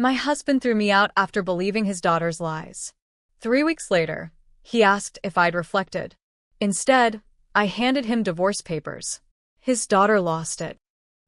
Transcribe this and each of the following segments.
My husband threw me out after believing his daughter's lies. 3 weeks later, he asked if I'd reflected. Instead, I handed him divorce papers. His daughter lost it.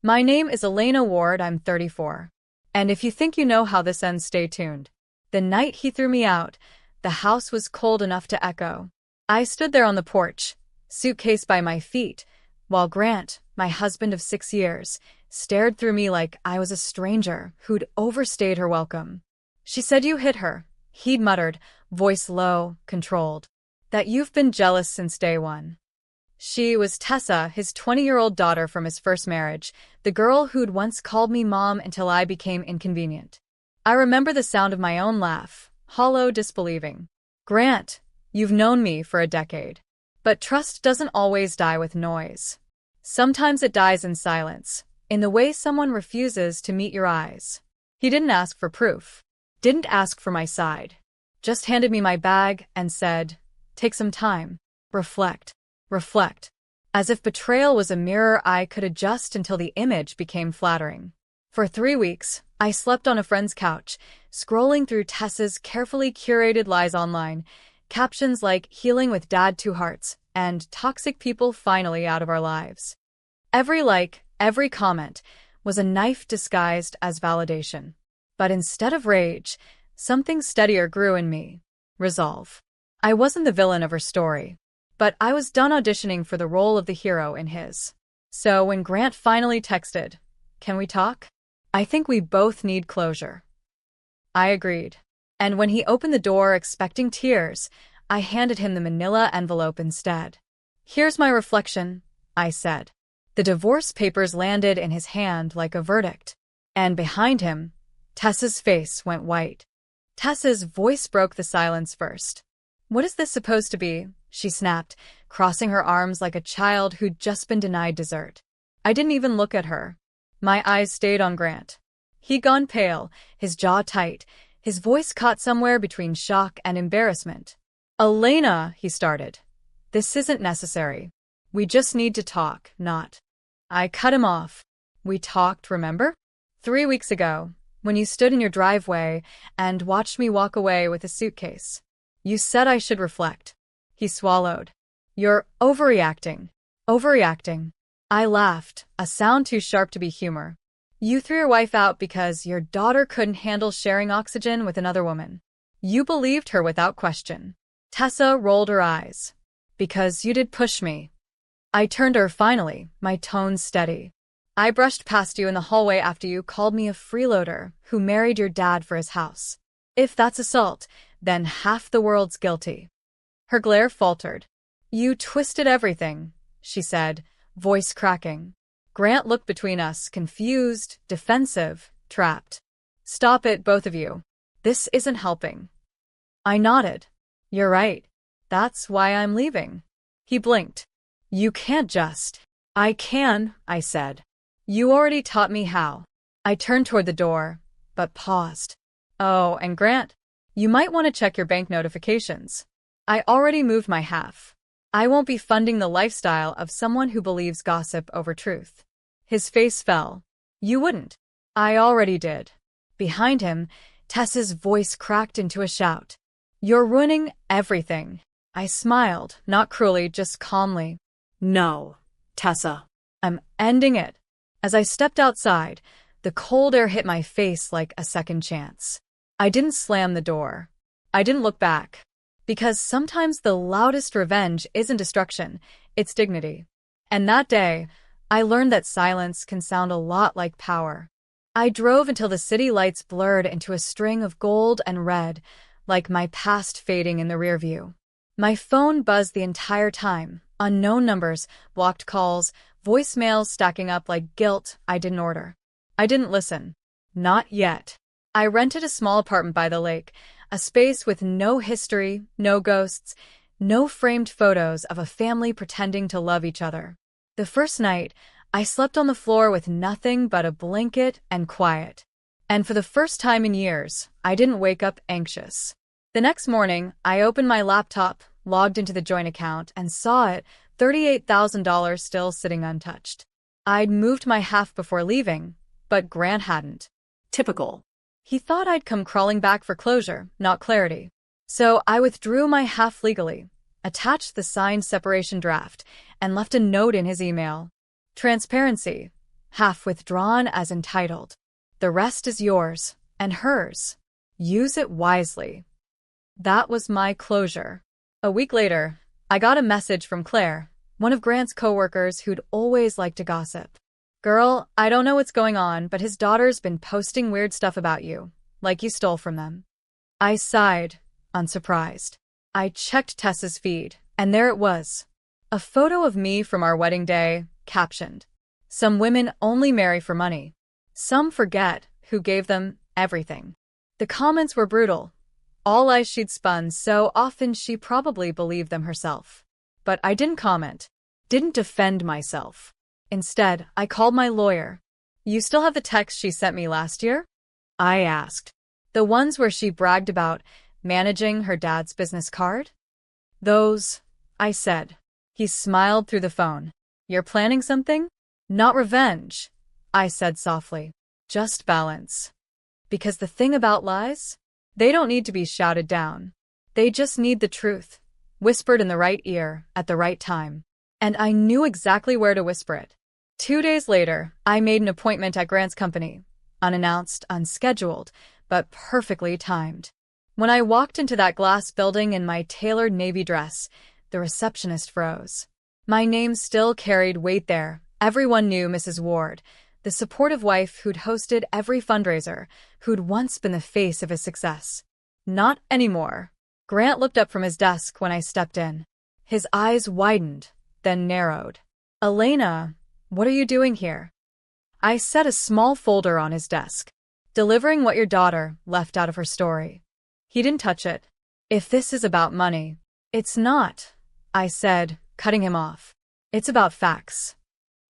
My name is Elena Ward, I'm 34. And if you think you know how this ends, stay tuned. The night he threw me out, the house was cold enough to echo. I stood there on the porch, suitcase by my feet, while Grant, my husband of 6 years, stared through me like I was a stranger who'd overstayed her welcome. She said you hit her, he'd muttered, voice low, controlled. That you've been jealous since day one. She was Tessa, his 20-year-old daughter from his first marriage, the girl who'd once called me mom until I became inconvenient. I remember the sound of my own laugh, hollow, disbelieving. Grant, you've known me for a decade. But trust doesn't always die with noise. Sometimes it dies in silence, in the way someone refuses to meet your eyes. He didn't ask for proof. Didn't ask for my side. Just handed me my bag and said, take some time. Reflect. Reflect. As if betrayal was a mirror I could adjust until the image became flattering. For 3 weeks, I slept on a friend's couch, scrolling through Tessa's carefully curated lies online, captions like healing with dad 2 hearts and toxic people finally out of our lives. Every like, every comment was a knife disguised as validation. But instead of rage, something steadier grew in me. Resolve. I wasn't the villain of her story, but I was done auditioning for the role of the hero in his. So when Grant finally texted, "Can we talk? I think we both need closure." I agreed. And when he opened the door expecting tears, I handed him the manila envelope instead. "Here's my reflection," I said. The divorce papers landed in his hand like a verdict. And behind him, Tessa's face went white. Tessa's voice broke the silence first. "What is this supposed to be?" she snapped, crossing her arms like a child who'd just been denied dessert. I didn't even look at her. My eyes stayed on Grant. He'd gone pale, his jaw tight, his voice caught somewhere between shock and embarrassment. "Elena," he started. "This isn't necessary. We just need to talk, not." I cut him off. "We talked, remember? 3 weeks ago, when you stood in your driveway and watched me walk away with a suitcase. You said I should reflect." He swallowed. "You're overreacting." "Overreacting." I laughed, a sound too sharp to be humor. "You threw your wife out because your daughter couldn't handle sharing oxygen with another woman. You believed her without question." Tessa rolled her eyes. "Because you did push me." I turned to her finally, my tone steady. "I brushed past you in the hallway after you called me a freeloader who married your dad for his house. If that's assault, then half the world's guilty." Her glare faltered. "You twisted everything," she said, voice cracking. Grant looked between us, confused, defensive, trapped. "Stop it, both of you. This isn't helping." I nodded. "You're right. That's why I'm leaving." He blinked. "You can't just." "I can," I said. "You already taught me how." I turned toward the door, but paused. "Oh, and Grant, you might want to check your bank notifications. I already moved my half. I won't be funding the lifestyle of someone who believes gossip over truth." His face fell. "You wouldn't." "I already did." Behind him, Tessa's voice cracked into a shout. "You're ruining everything." I smiled, not cruelly, just calmly. "No, Tessa. I'm ending it." As I stepped outside, the cold air hit my face like a second chance. I didn't slam the door. I didn't look back. Because sometimes the loudest revenge isn't destruction, it's dignity. And that day, I learned that silence can sound a lot like power. I drove until the city lights blurred into a string of gold and red, like my past fading in the rearview. My phone buzzed the entire time, unknown numbers, blocked calls, voicemails stacking up like guilt I didn't order. I didn't listen. Not yet. I rented a small apartment by the lake, a space with no history, no ghosts, no framed photos of a family pretending to love each other. The first night, I slept on the floor with nothing but a blanket and quiet. And for the first time in years, I didn't wake up anxious. The next morning, I opened my laptop, logged into the joint account, and saw it, $38,000 still sitting untouched. I'd moved my half before leaving, but Grant hadn't. Typical. He thought I'd come crawling back for closure, not clarity. So I withdrew my half legally, attached the signed separation draft, and left a note in his email. Transparency, half withdrawn as entitled. The rest is yours, and hers. Use it wisely. That was my closure. A week later, I got a message from Claire, one of Grant's coworkers who'd always liked to gossip. Girl, I don't know what's going on, but his daughter's been posting weird stuff about you, like you stole from them. I sighed, unsurprised. I checked Tessa's feed, and there it was. A photo of me from our wedding day, captioned, "Some women only marry for money. Some forget who gave them everything." The comments were brutal. All lies she'd spun so often she probably believed them herself. But I didn't comment, didn't defend myself. Instead, I called my lawyer. "You still have the text she sent me last year?" I asked. "The ones where she bragged about managing her dad's business card?" "Those," I said. He smiled through the phone. "You're planning something?" "Not revenge," I said softly. "Just balance. Because the thing about lies? They don't need to be shouted down. They just need the truth, whispered in the right ear at the right time. And I knew exactly where to whisper it. 2 days later, I made an appointment at Grant's company. Unannounced, unscheduled, but perfectly timed. When I walked into that glass building in my tailored navy dress, the receptionist froze. My name still carried weight there. Everyone knew Mrs. Ward, the supportive wife who'd hosted every fundraiser, who'd once been the face of his success. Not anymore. Grant looked up from his desk when I stepped in. His eyes widened, then narrowed. "Elena, what are you doing here?" I set a small folder on his desk. "Delivering what your daughter left out of her story." He didn't touch it. "If this is about money." "It's not," I said, cutting him off. "It's about facts."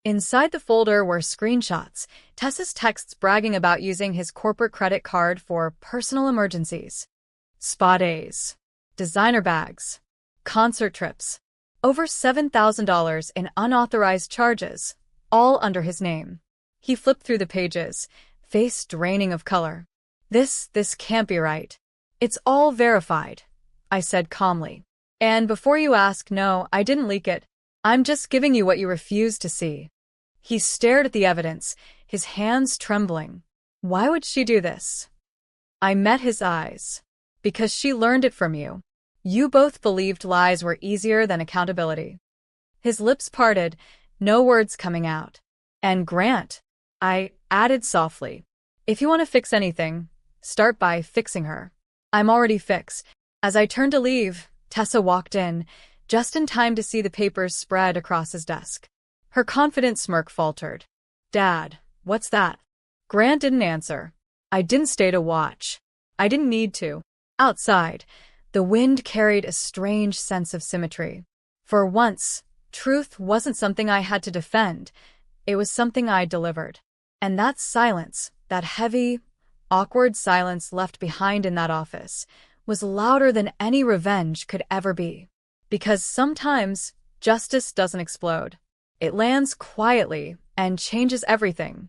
Inside the folder were screenshots, Tessa's texts bragging about using his corporate credit card for personal emergencies. Spa days, designer bags, concert trips, over $7,000 in unauthorized charges, all under his name. He flipped through the pages, face draining of color. This can't be right. "It's all verified," I said calmly. "And before you ask, no, I didn't leak it. I'm just giving you what you refuse to see." He stared at the evidence, his hands trembling. "Why would she do this?" I met his eyes. "Because she learned it from you. You both believed lies were easier than accountability." His lips parted, no words coming out. "And Grant," I added softly, "if you want to fix anything, start by fixing her." "I'm already fixed." As I turned to leave, Tessa walked in, just in time to see the papers spread across his desk. Her confident smirk faltered. "Dad, what's that?" Grant didn't answer. I didn't stay to watch. I didn't need to. Outside, the wind carried a strange sense of symmetry. For once, truth wasn't something I had to defend. It was something I delivered. And that silence, that heavy, awkward silence left behind in that office, was louder than any revenge could ever be. Because sometimes, justice doesn't explode. It lands quietly and changes everything.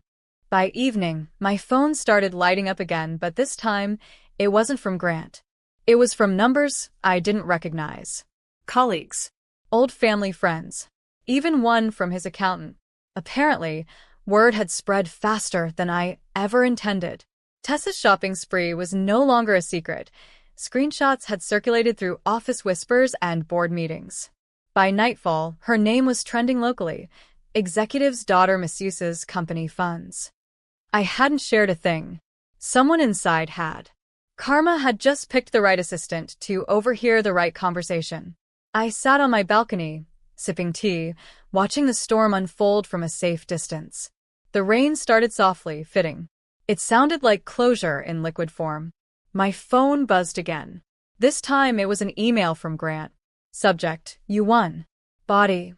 By evening, my phone started lighting up again, but this time, it wasn't from Grant. It was from numbers I didn't recognize. Colleagues. Old family friends. Even one from his accountant. Apparently, word had spread faster than I ever intended. Tessa's shopping spree was no longer a secret. Screenshots had circulated through office whispers and board meetings. By nightfall, her name was trending locally. Executive's daughter misuses company funds. I hadn't shared a thing. Someone inside had. Karma had just picked the right assistant to overhear the right conversation. I sat on my balcony, sipping tea, watching the storm unfold from a safe distance. The rain started softly, fitting. It sounded like closure in liquid form. My phone buzzed again. This time it was an email from Grant. Subject, "You won." Body,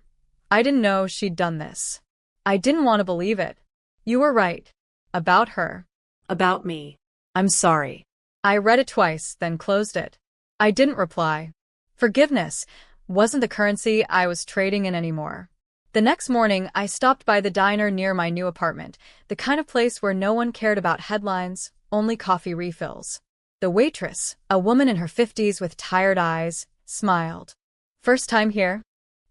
"I didn't know she'd done this." I didn't want to believe it. "You were right. About her. About me. I'm sorry." I read it twice, then closed it. I didn't reply. Forgiveness wasn't the currency I was trading in anymore. The next morning, I stopped by the diner near my new apartment, the kind of place where no one cared about headlines only coffee refills. The waitress, a woman in her 50s with tired eyes, smiled. "First time here?"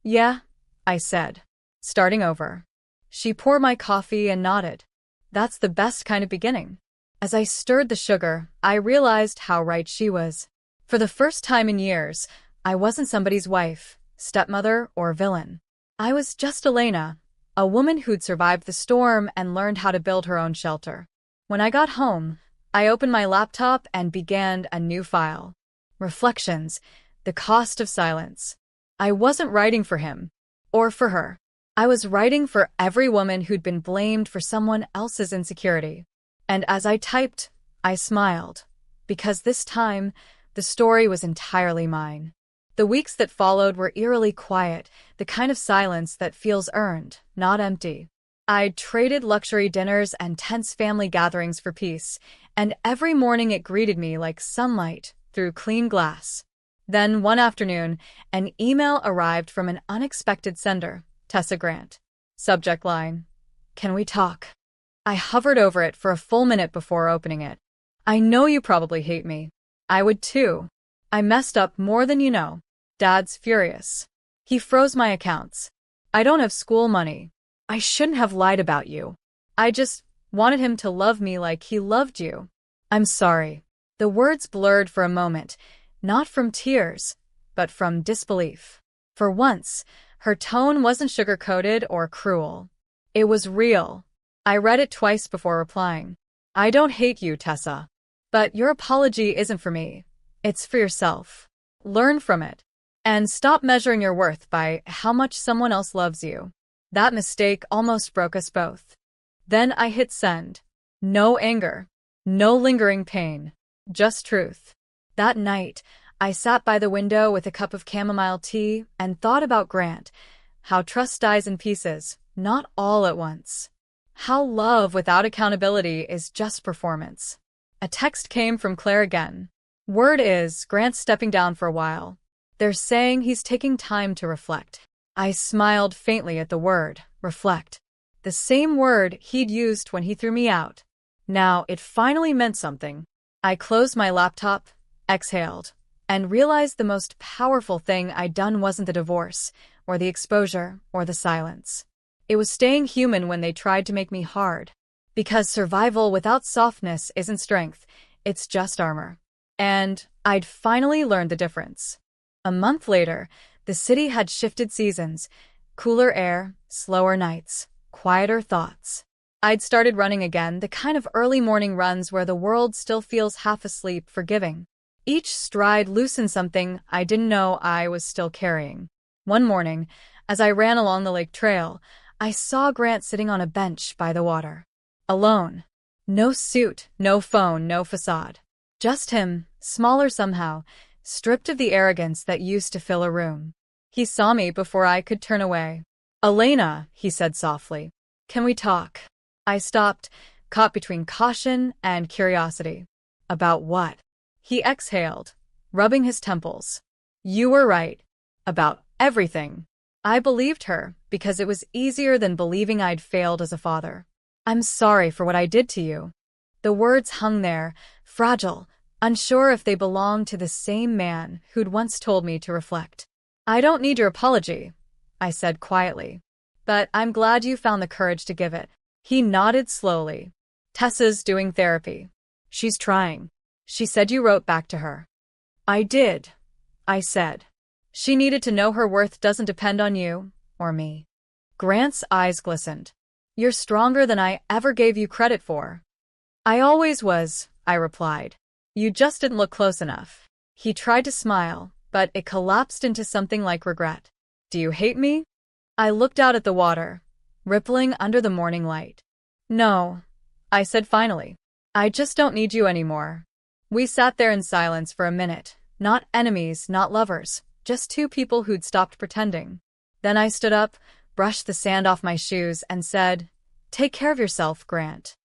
"Yeah," I said, starting over. She poured my coffee and nodded. "That's the best kind of beginning." As I stirred the sugar, I realized how right she was. For the first time in years, I wasn't somebody's wife, stepmother, or villain. I was just Elena, a woman who'd survived the storm and learned how to build her own shelter. When I got home, I opened my laptop and began a new file. Reflections, the cost of silence. I wasn't writing for him, or for her. I was writing for every woman who'd been blamed for someone else's insecurity. And as I typed, I smiled, because this time, the story was entirely mine. The weeks that followed were eerily quiet, the kind of silence that feels earned, not empty. I'd traded luxury dinners and tense family gatherings for peace, and every morning it greeted me like sunlight through clean glass. Then, one afternoon, an email arrived from an unexpected sender, Tessa Grant. Subject line: "Can we talk?" I hovered over it for a full minute before opening it. "I know you probably hate me. I would too. I messed up more than you know. Dad's furious. He froze my accounts. I don't have school money. I shouldn't have lied about you. I just wanted him to love me like he loved you. I'm sorry." The words blurred for a moment, not from tears, but from disbelief. For once, her tone wasn't sugar-coated or cruel. It was real. I read it twice before replying. "I don't hate you, Tessa. But your apology isn't for me. It's for yourself. Learn from it. And stop measuring your worth by how much someone else loves you." That mistake almost broke us both. Then I hit send. No anger. No lingering pain. Just truth. That night, I sat by the window with a cup of chamomile tea and thought about Grant. How trust dies in pieces, not all at once. How love without accountability is just performance. A text came from Claire again. Word is, Grant's stepping down for a while. They're saying he's taking time to reflect. I smiled faintly at the word, reflect. The same word he'd used when he threw me out. Now it finally meant something. I closed my laptop, exhaled, and realized the most powerful thing I'd done wasn't the divorce, or the exposure, or the silence. It was staying human when they tried to make me hard. Because survival without softness isn't strength, it's just armor. And I'd finally learned the difference. A month later, the city had shifted seasons. Cooler air, slower nights, quieter thoughts. I'd started running again, the kind of early morning runs where the world still feels half asleep, forgiving. Each stride loosened something I didn't know I was still carrying. One morning, as I ran along the lake trail, I saw Grant sitting on a bench by the water. Alone. No suit, no phone, no facade. Just him, smaller somehow, stripped of the arrogance that used to fill a room. He saw me before I could turn away. "Elena," he said softly, "can we talk?" I stopped, caught between caution and curiosity. "About what?" He exhaled, rubbing his temples. "You were right. About everything." I believed her, because it was easier than believing I'd failed as a father. "I'm sorry for what I did to you." The words hung there, fragile, unsure if they belonged to the same man who'd once told me to reflect. "I don't need your apology," I said quietly. "But I'm glad you found the courage to give it." He nodded slowly. "Tessa's doing therapy. She's trying. She said you wrote back to her." "I did," I said. "She needed to know her worth doesn't depend on you, or me." Grant's eyes glistened. "You're stronger than I ever gave you credit for." "I always was," I replied. "You just didn't look close enough." He tried to smile, but it collapsed into something like regret. "Do you hate me?" I looked out at the water, rippling under the morning light. "No," I said finally. "I just don't need you anymore." We sat there in silence for a minute, not enemies, not lovers, just two people who'd stopped pretending. Then I stood up, brushed the sand off my shoes, and said, "Take care of yourself, Grant."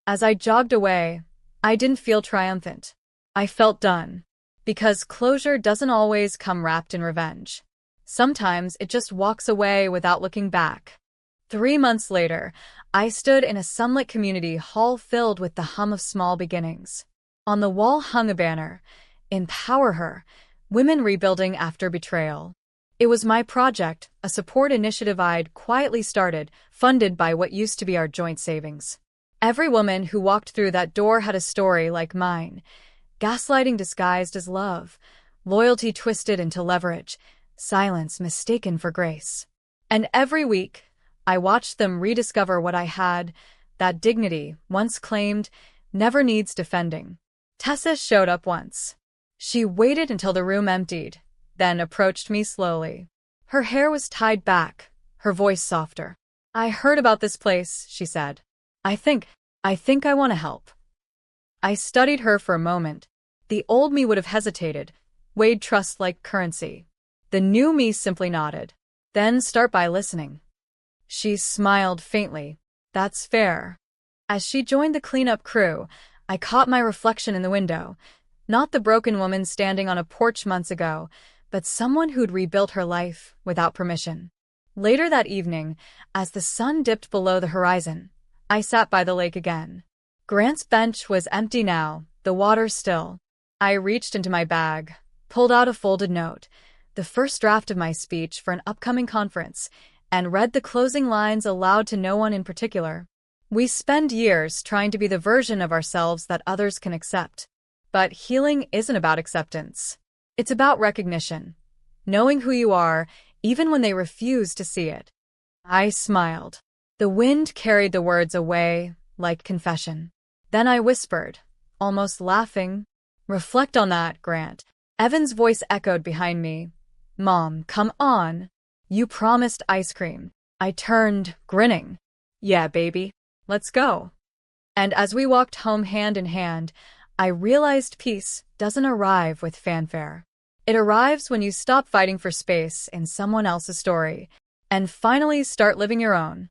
As I jogged away, I didn't feel triumphant. I felt done. Because closure doesn't always come wrapped in revenge. Sometimes it just walks away without looking back. 3 months later, I stood in a sunlit community hall filled with the hum of small beginnings. On the wall hung a banner, "Empower Her, Women Rebuilding After Betrayal." It was my project, a support initiative I'd quietly started, funded by what used to be our joint savings. Every woman who walked through that door had a story like mine. Gaslighting disguised as love, loyalty twisted into leverage, silence mistaken for grace. And every week, I watched them rediscover what I had, that dignity, once claimed, never needs defending. Tessa showed up once. She waited until the room emptied, then approached me slowly. Her hair was tied back, her voice softer. "I heard about this place," she said. I think I want to help." I studied her for a moment. The old me would have hesitated, weighed trust like currency. The new me simply nodded. "Then start by listening." She smiled faintly. "That's fair." As she joined the cleanup crew, I caught my reflection in the window. Not the broken woman standing on a porch months ago, but someone who'd rebuilt her life without permission. Later that evening, as the sun dipped below the horizon, I sat by the lake again. Grant's bench was empty now, the water still. I reached into my bag, pulled out a folded note, the first draft of my speech for an upcoming conference, and read the closing lines aloud to no one in particular. We spend years trying to be the version of ourselves that others can accept. But healing isn't about acceptance. It's about recognition, knowing who you are, even when they refuse to see it. I smiled. The wind carried the words away, like confession. Then I whispered, almost laughing, "Reflect on that, Grant." Evan's voice echoed behind me. "Mom, come on. You promised ice cream." I turned, grinning. "Yeah, baby. Let's go." And as we walked home hand in hand, I realized peace doesn't arrive with fanfare. It arrives when you stop fighting for space in someone else's story and finally start living your own.